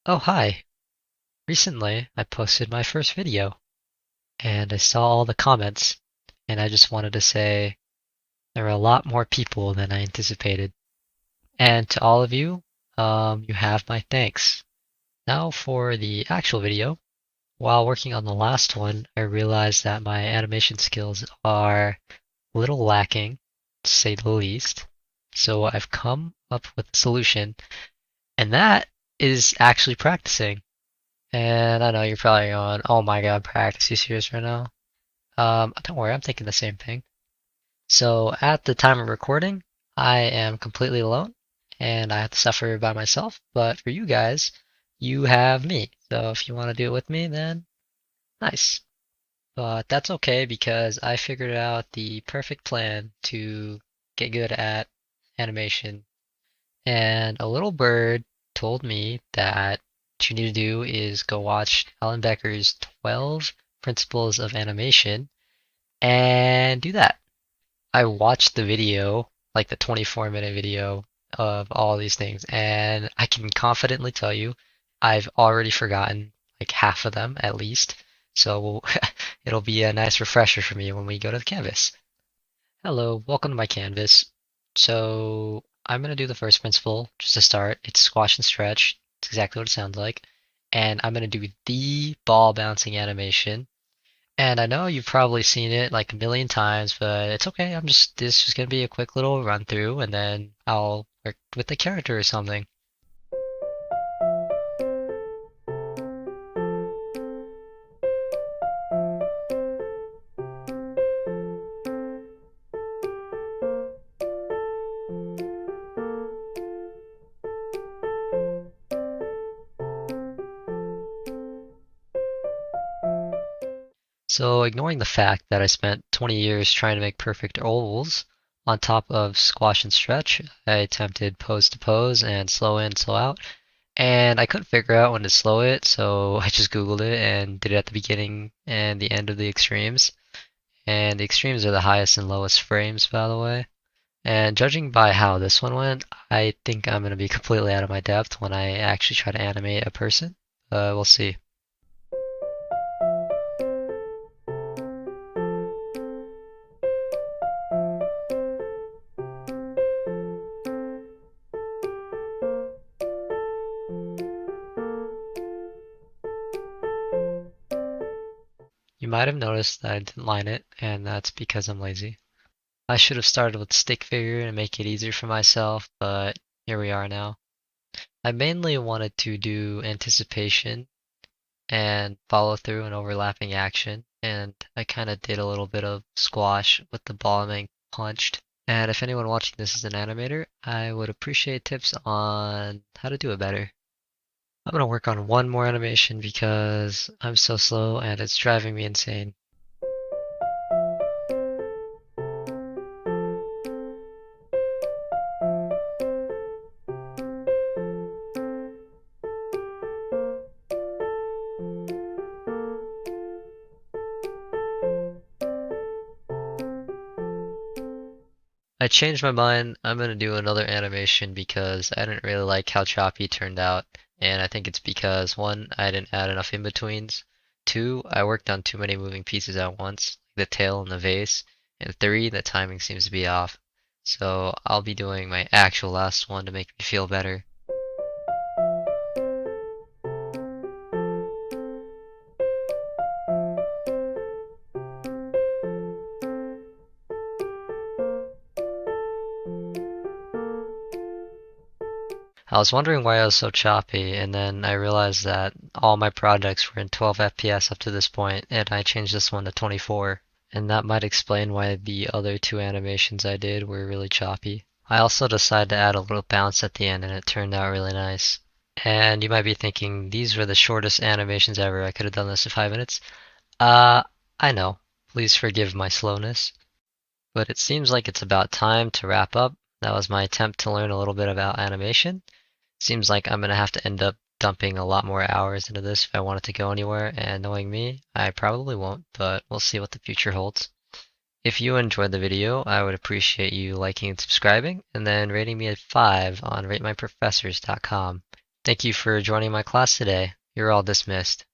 Oh, hi. Recently, I posted my first video and I saw all the comments, and I just wanted to say there were a lot more people than I anticipated. And to all of you, you have my thanks. Now for the actual video. While working on the last one, I realized that my animation skills are a little lacking, to say the least. So I've come up with a solution, and that is actually practicing. And I know you're probably going, "Oh my God, practice, you serious right now?" Don't worry, I'm thinking the same thing. So at the time of recording, I am completely alone and I have to suffer by myself. But for you guys, you have me. So if you want to do it with me, then nice. But that's okay because I figured out the perfect plan to get good at animation. And a little bird told me that what you need to do is go watch Alan Becker's 12 Principles of Animation and do that. I watched the video, like the 24-minute video of all these things, and I can confidently tell you I've already forgotten like half of them at least. So it'll be a nice refresher for me when we go to the canvas. Hello, welcome to my canvas. So I'm gonna do the first principle just to start. It's squash and stretch. It's exactly what it sounds like. And I'm gonna do the ball bouncing animation. And I know you've probably seen it like a million times, but it's okay. This is just gonna be a quick little run through and then I'll work with the character or something. So ignoring the fact that I spent 20 years trying to make perfect ovals on top of squash and stretch, I attempted pose to pose and slow in, slow out. And I couldn't figure out when to slow it, so I just Googled it and did it at the beginning and the end of the extremes. And the extremes are the highest and lowest frames, by the way. And judging by how this one went, I think I'm going to be completely out of my depth when I actually try to animate a person. We'll see. You might have noticed that I didn't line it, and that's because I'm lazy. I should have started with stick figure and make it easier for myself, but here we are now. I mainly wanted to do anticipation and follow through and overlapping action. And I kind of did a little bit of squash with the ball being punched. And if anyone watching this is an animator, I would appreciate tips on how to do it better. I'm gonna work on one more animation because I'm so slow and it's driving me insane. I changed my mind. I'm gonna do another animation because I didn't really like how choppy it turned out. And I think it's because one, I didn't add enough in-betweens. Two, I worked on too many moving pieces at once, like the tail and the vase. And three, the timing seems to be off. So I'll be doing my actual last one to make me feel better. I was wondering why I was so choppy, and then I realized that all my projects were in 12 FPS up to this point, and I changed this one to 24. And that might explain why the other two animations I did were really choppy. I also decided to add a little bounce at the end, and it turned out really nice. And you might be thinking, these were the shortest animations ever. I could have done this in 5 minutes. Uh, I know. Please forgive my slowness. But it seems like it's about time to wrap up. That was my attempt to learn a little bit about animation. Seems like I'm gonna have to end up dumping a lot more hours into this if I want it to go anywhere, and knowing me, I probably won't, but we'll see what the future holds. If you enjoyed the video, I would appreciate you liking and subscribing, and then rating me a 5 on ratemyprofessors.com. Thank you for joining my class today. You're all dismissed.